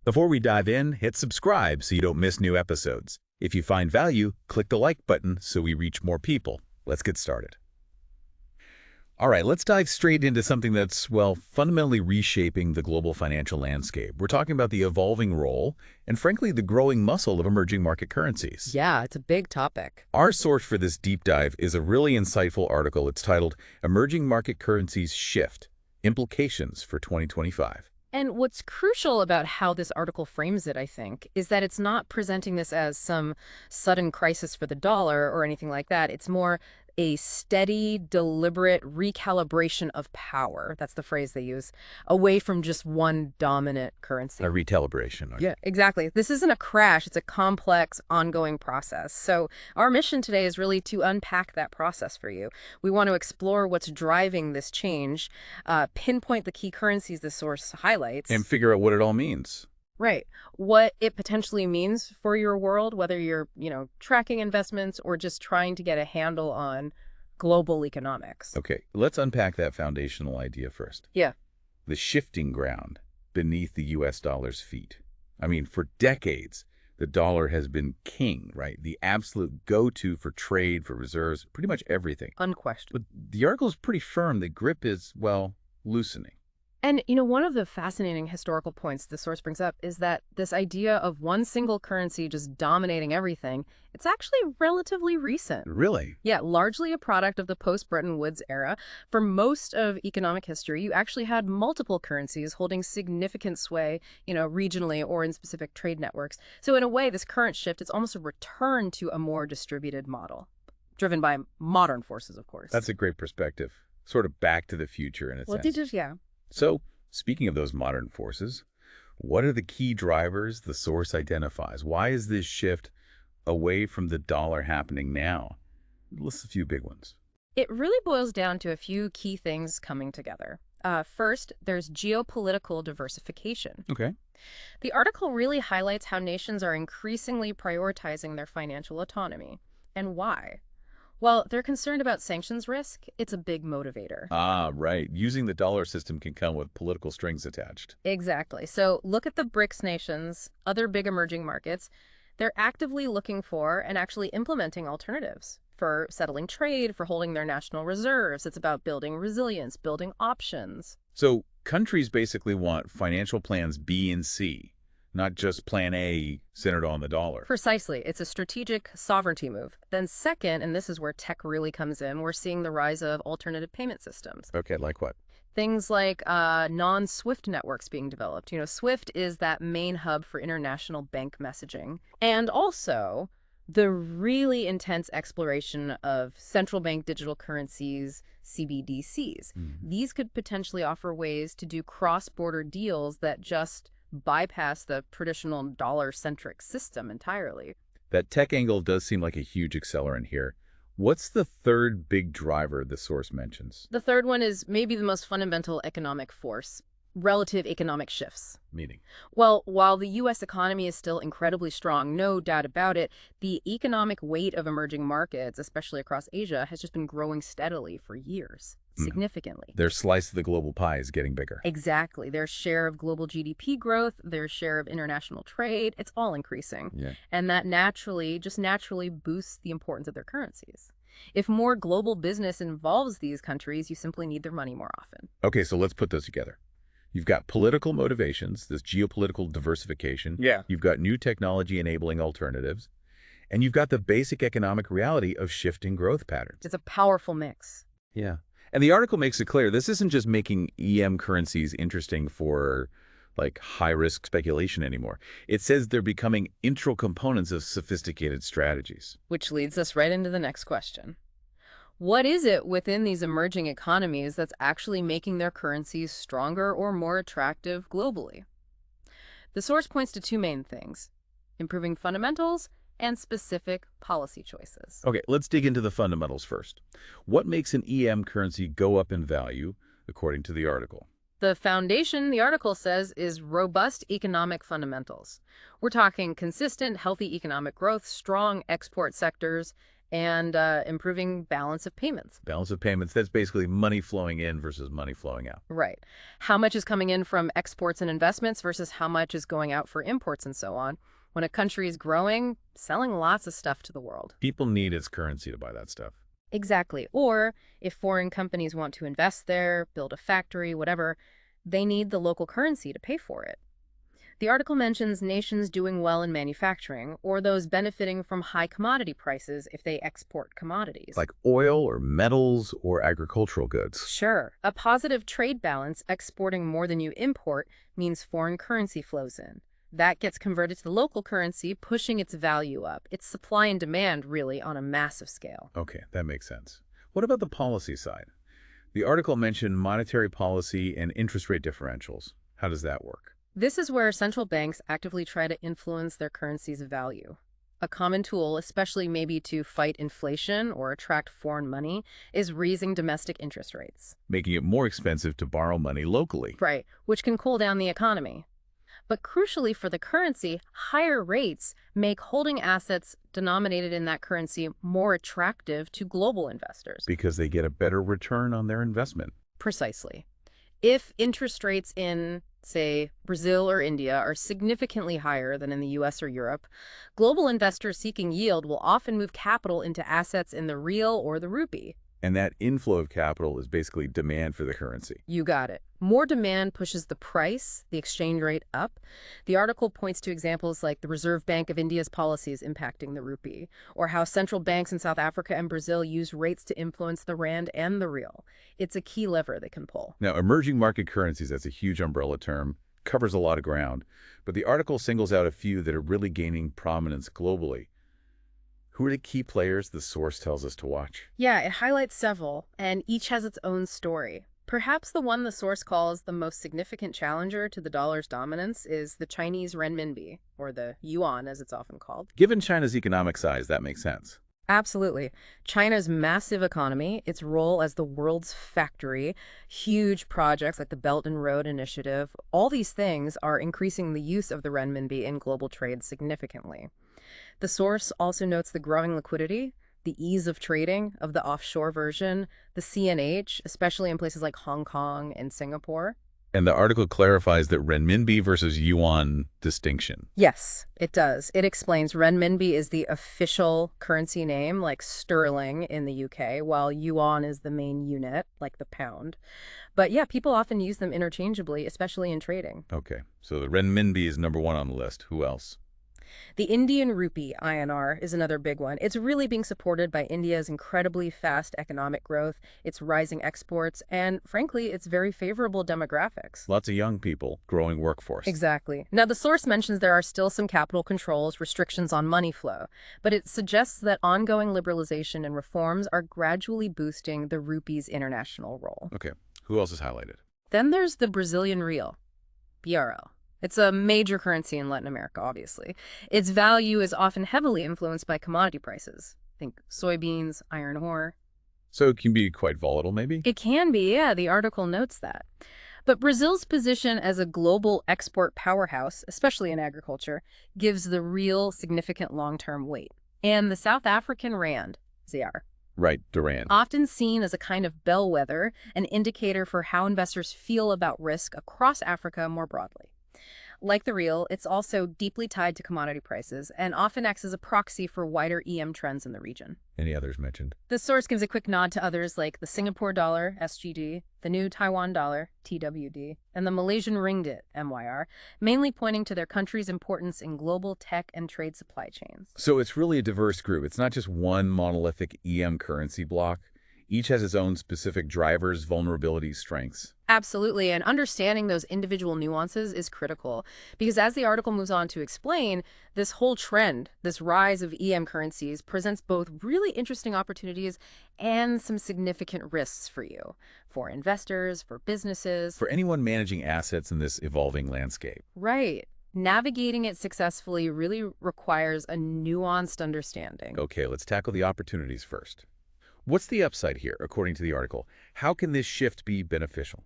Before we dive in, hit subscribe so you don't miss new episodes. If you find value, click the like button so we reach more people. Let's get started. All right, let's dive straight into something that's, well, fundamentally reshaping the global financial landscape. We're talking about the evolving role and, frankly, the growing muscle of emerging market currencies. Yeah, it's a big topic. Our source for this deep dive is a really insightful article. It's titled Emerging Market Currencies Shift: Implications for 2025. And what's crucial about how this article frames it, I think, is that it's not presenting this as some sudden crisis for the dollar or anything like that. It's more a steady, deliberate recalibration of power. That's the phrase they use, away from just one dominant currency. A recalibration. Yeah, exactly. This isn't a crash. It's a complex, ongoing process. So our mission today is really to unpack that process for you. We want to explore what's driving this change, pinpoint the key currencies the source highlights. And figure out what it all means. Right. What it potentially means for your world, whether you're, tracking investments or just trying to get a handle on global economics. Okay, let's unpack that foundational idea first. Yeah. The shifting ground beneath the U.S. dollar's feet. I mean, for decades, the dollar has been king, right? The absolute go-to for trade, for reserves, pretty much everything. Unquestioned. But the article is pretty firm. The grip is, well, loosening. And, one of the fascinating historical points the source brings up is that this idea of one single currency just dominating everything, it's actually relatively recent. Really? Yeah, largely a product of the post-Bretton Woods era. For most of economic history, you actually had multiple currencies holding significant sway, regionally or in specific trade networks. So in a way, this current shift, it's almost a return to a more distributed model, driven by modern forces, of course. That's a great perspective. Sort of back to the future in a sense. Yeah. So, speaking of those modern forces, what are the key drivers the source identifies? Why is this shift away from the dollar happening now? List a few big ones. It really boils down to a few key things coming together. First, there's geopolitical diversification. Okay. The article really highlights how nations are increasingly prioritizing their financial autonomy. And why? Well, they're concerned about sanctions risk. It's a big motivator. Ah, right. Using the dollar system can come with political strings attached. Exactly. So look at the BRICS nations, other big emerging markets. They're actively looking for and actually implementing alternatives for settling trade, for holding their national reserves. It's about building resilience, building options. So countries basically want financial plans B and C, not just plan A centered on the dollar. Precisely. It's a strategic sovereignty move. Then second, and this is where tech really comes in, we're seeing the rise of alternative payment systems. Okay, like what? Things like non-SWIFT networks being developed. SWIFT is that main hub for international bank messaging. And also the really intense exploration of central bank digital currencies, CBDCs. These could potentially offer ways to do cross-border deals that just bypass the traditional dollar-centric system entirely. That tech angle does seem like a huge accelerant here. What's the third big driver the source mentions? The third one is maybe the most fundamental economic force: relative economic shifts. Meaning? Well, while the U.S. economy is still incredibly strong, no doubt about it, the economic weight of emerging markets, especially across Asia, has just been growing steadily for years, significantly. Their slice of the global pie is getting bigger. Exactly. Their share of global GDP growth, their share of international trade, it's all increasing. Yeah. And that naturally boosts the importance of their currencies. If more global business involves these countries, you simply need their money more often. Okay, so let's put those together. You've got political motivations, this geopolitical diversification. Yeah. You've got new technology enabling alternatives. And you've got the basic economic reality of shifting growth patterns. It's a powerful mix. Yeah. And the article makes it clear this isn't just making EM currencies interesting for high-risk speculation anymore. It says they're becoming integral components of sophisticated strategies. Which leads us right into the next question. What is it within these emerging economies that's actually making their currencies stronger or more attractive globally? The source points to two main things: improving fundamentals and specific policy choices. Okay, let's dig into the fundamentals first. What makes an EM currency go up in value, according to the article? The foundation, the article says, is robust economic fundamentals. We're talking consistent, healthy economic growth, strong export sectors, and improving balance of payments. Balance of payments, that's basically money flowing in versus money flowing out. Right. How much is coming in from exports and investments versus how much is going out for imports and so on. When a country is growing, selling lots of stuff to the world. People need its currency to buy that stuff. Exactly. Or if foreign companies want to invest there, build a factory, whatever, they need the local currency to pay for it. The article mentions nations doing well in manufacturing, or those benefiting from high commodity prices if they export commodities. Like oil or metals or agricultural goods. Sure, a positive trade balance exporting more than you import means foreign currency flows in. That gets converted to the local currency, pushing its value up. It's supply and demand, really, on a massive scale. Okay, that makes sense. What about the policy side? The article mentioned monetary policy and interest rate differentials. How does that work? This is where central banks actively try to influence their currency's value. A common tool, especially maybe to fight inflation or attract foreign money, is raising domestic interest rates. Making it more expensive to borrow money locally. Right, which can cool down the economy. But crucially for the currency, higher rates make holding assets denominated in that currency more attractive to global investors. Because they get a better return on their investment. Precisely. If interest rates in, say, Brazil or India are significantly higher than in the US or Europe, global investors seeking yield will often move capital into assets in the real or the rupee. And that inflow of capital is basically demand for the currency. You got it. More demand pushes the price, the exchange rate, up. The article points to examples like the Reserve Bank of India's policies impacting the rupee, or how central banks in South Africa and Brazil use rates to influence the rand and the real. It's a key lever they can pull. Now, emerging market currencies, that's a huge umbrella term, covers a lot of ground, but the article singles out a few that are really gaining prominence globally. Who are the key players the source tells us to watch? Yeah, it highlights several, and each has its own story. Perhaps the one the source calls the most significant challenger to the dollar's dominance is the Chinese renminbi, or the yuan as it's often called. Given China's economic size, that makes sense. Absolutely. China's massive economy, its role as the world's factory, huge projects like the Belt and Road Initiative, all these things are increasing the use of the renminbi in global trade significantly. The source also notes the growing liquidity, the ease of trading of the offshore version, the CNH, especially in places like Hong Kong and Singapore. And the article clarifies that renminbi versus yuan distinction. Yes, it does. It explains renminbi is the official currency name, like sterling in the UK, while yuan is the main unit, like the pound. But yeah, people often use them interchangeably, especially in trading. Okay, so the renminbi is number one on the list. Who else? The Indian rupee, INR, is another big one. It's really being supported by India's incredibly fast economic growth, its rising exports, and frankly, its very favorable demographics. Lots of young people, growing workforce. Exactly. Now, the source mentions there are still some capital controls, restrictions on money flow, but it suggests that ongoing liberalization and reforms are gradually boosting the rupee's international role. Okay, who else is highlighted? Then there's the Brazilian real, BRL. It's a major currency in Latin America, obviously. Its value is often heavily influenced by commodity prices. Think soybeans, iron ore. So it can be quite volatile, maybe? It can be, yeah, the article notes that. But Brazil's position as a global export powerhouse, especially in agriculture, gives the real significant long-term weight. And the South African rand, ZR. Right, Duran. Often seen as a kind of bellwether, an indicator for how investors feel about risk across Africa more broadly. Like the real, it's also deeply tied to commodity prices and often acts as a proxy for wider EM trends in the region. Any others mentioned? The source gives a quick nod to others like the Singapore dollar, SGD, the new Taiwan dollar, TWD, and the Malaysian ringgit, MYR, mainly pointing to their country's importance in global tech and trade supply chains. So it's really a diverse group. It's not just one monolithic EM currency block. Each has its own specific drivers, vulnerabilities, strengths. Absolutely, and understanding those individual nuances is critical, because as the article moves on to explain, this whole trend, this rise of EM currencies, presents both really interesting opportunities and some significant risks for you, for investors, for businesses. For anyone managing assets in this evolving landscape. Right. Navigating it successfully really requires a nuanced understanding. Okay, let's tackle the opportunities first. What's the upside here, according to the article? How can this shift be beneficial?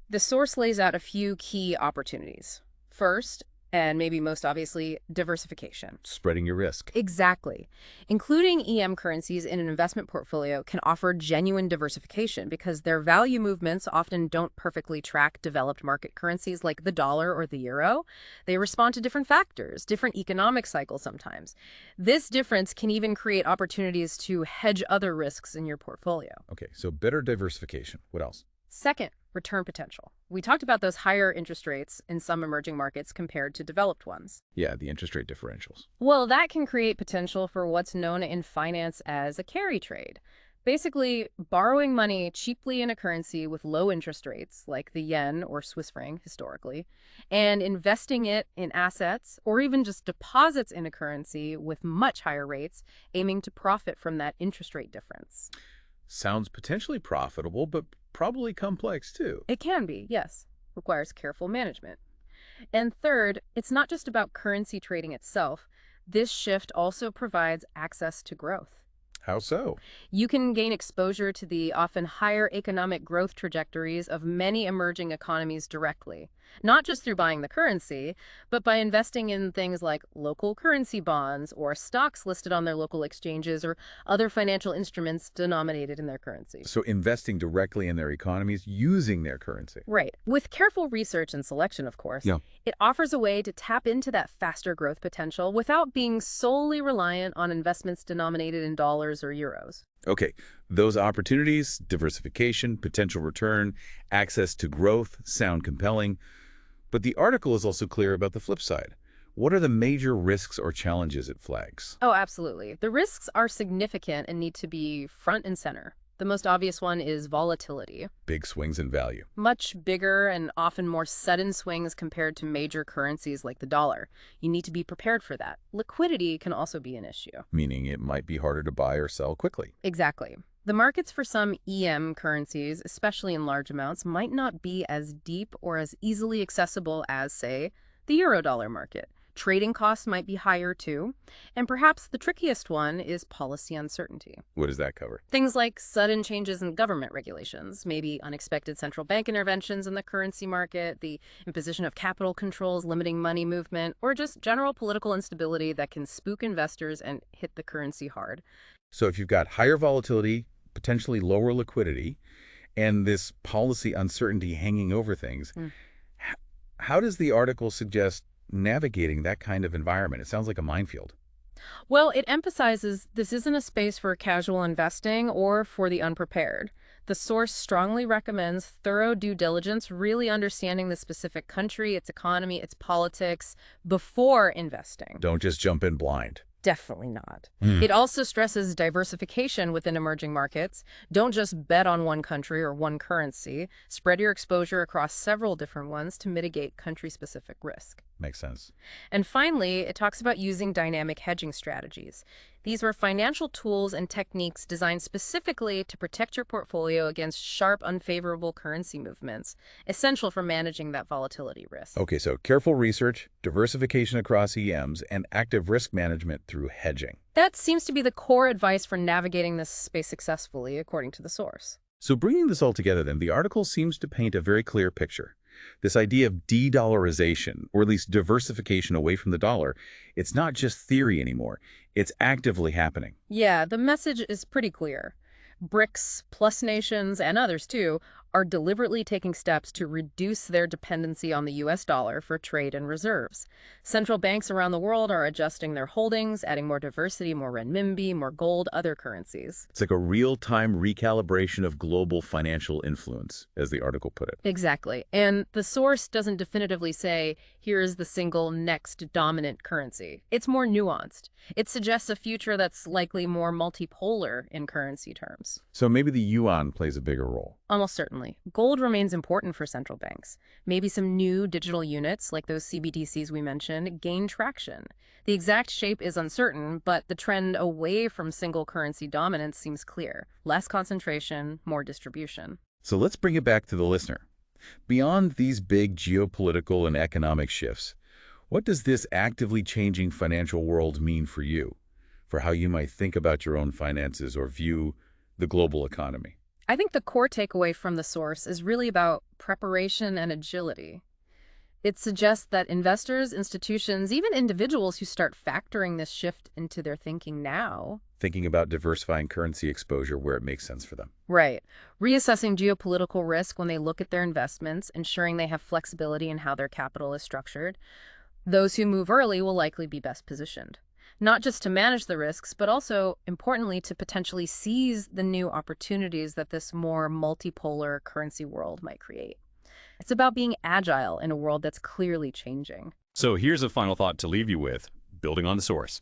The source lays out a few key opportunities. First, And maybe most obviously, diversification. Spreading your risk. Exactly. Including EM currencies in an investment portfolio can offer genuine diversification because their value movements often don't perfectly track developed market currencies like the dollar or the euro. They respond to different factors, different economic cycles sometimes. This difference can even create opportunities to hedge other risks in your portfolio. Okay, so better diversification. What else? Second, return potential. We talked about those higher interest rates in some emerging markets compared to developed ones. Yeah, the interest rate differentials. Well, that can create potential for what's known in finance as a carry trade. Basically, borrowing money cheaply in a currency with low interest rates, like the yen or Swiss franc historically, and investing it in assets or even just deposits in a currency with much higher rates, aiming to profit from that interest rate difference. Sounds potentially profitable, but probably complex too. It can be, yes. Requires careful management. And third, it's not just about currency trading itself. This shift also provides access to growth. How so? You can gain exposure to the often higher economic growth trajectories of many emerging economies directly, not just through buying the currency, but by investing in things like local currency bonds or stocks listed on their local exchanges or other financial instruments denominated in their currency. So investing directly in their economies using their currency. Right. With careful research and selection, of course, Yeah. it offers a way to tap into that faster growth potential without being solely reliant on investments denominated in dollars or euros. Okay, those opportunities, diversification, potential return, access to growth sound compelling. But the article is also clear about the flip side. What are the major risks or challenges it flags? Oh, absolutely. The risks are significant and need to be front and center. The most obvious one is volatility. Big swings in value. Much bigger and often more sudden swings compared to major currencies like the dollar. You need to be prepared for that. Liquidity can also be an issue. Meaning it might be harder to buy or sell quickly. Exactly. The markets for some EM currencies, especially in large amounts, might not be as deep or as easily accessible as, say, the euro-dollar market. Trading costs might be higher too. And perhaps the trickiest one is policy uncertainty. What does that cover? Things like sudden changes in government regulations, maybe unexpected central bank interventions in the currency market, the imposition of capital controls limiting money movement, or just general political instability that can spook investors and hit the currency hard. So if you've got higher volatility, potentially lower liquidity, and this policy uncertainty hanging over things, how does the article suggest navigating that kind of environment? It sounds like a minefield. Well, it emphasizes this isn't a space for casual investing or for the unprepared. The source strongly recommends thorough due diligence, really understanding the specific country, its economy, its politics, before investing. Don't just jump in blind. Definitely not. It also stresses diversification within emerging markets. Don't just bet on one country or one currency. Spread your exposure across several different ones to mitigate country-specific risk. Makes sense. And finally, it talks about using dynamic hedging strategies. These were financial tools and techniques designed specifically to protect your portfolio against sharp, unfavorable currency movements, essential for managing that volatility risk. Okay, so careful research, diversification across EMs, and active risk management through hedging. That seems to be the core advice for navigating this space successfully, according to the source. So bringing this all together then, the article seems to paint a very clear picture. This idea of de-dollarization, or at least diversification away from the dollar, it's not just theory anymore. It's actively happening. Yeah, the message is pretty clear. BRICS, plus nations, and others too, are deliberately taking steps to reduce their dependency on the U.S. dollar for trade and reserves. Central banks around the world are adjusting their holdings, adding more diversity, more renminbi, more gold, other currencies. It's like a real-time recalibration of global financial influence, as the article put it. Exactly. And the source doesn't definitively say, here is the single next dominant currency. It's more nuanced. It suggests a future that's likely more multipolar in currency terms. So maybe the yuan plays a bigger role. Almost certainly. Gold remains important for central banks. Maybe some new digital units, like those CBDCs we mentioned, gain traction. The exact shape is uncertain, but the trend away from single currency dominance seems clear. Less concentration, more distribution. So let's bring it back to the listener. Beyond these big geopolitical and economic shifts, what does this actively changing financial world mean for you, for how you might think about your own finances or view the global economy? I think the core takeaway from the source is really about preparation and agility. It suggests that investors, institutions, even individuals who start factoring this shift into their thinking now, Thinking about diversifying currency exposure where it makes sense for them. right, reassessing geopolitical risk when they look at their investments, ensuring they have flexibility in how their capital is structured, those who move early will likely be best positioned. Not just to manage the risks, but also, importantly, to potentially seize the new opportunities that this more multipolar currency world might create. It's about being agile in a world that's clearly changing. So here's a final thought to leave you with, building on the source.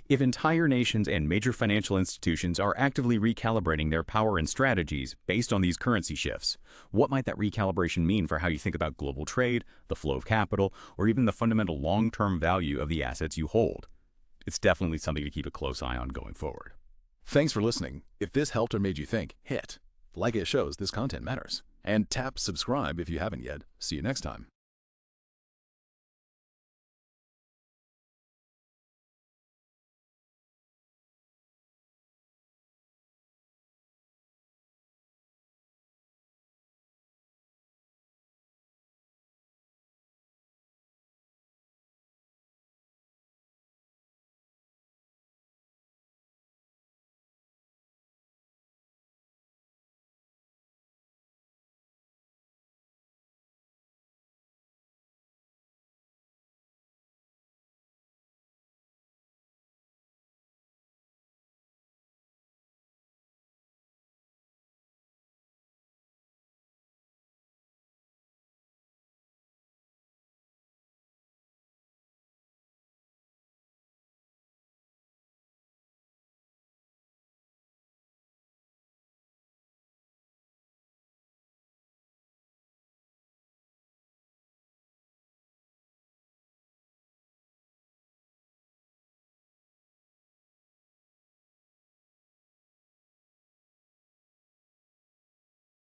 If entire nations and major financial institutions are actively recalibrating their power and strategies based on these currency shifts, what might that recalibration mean for how you think about global trade, the flow of capital, or even the fundamental long-term value of the assets you hold? It's definitely something to keep a close eye on going forward. Thanks for listening. If this helped or made you think, hit like it shows this content matters. And tap subscribe if you haven't yet. See you next time.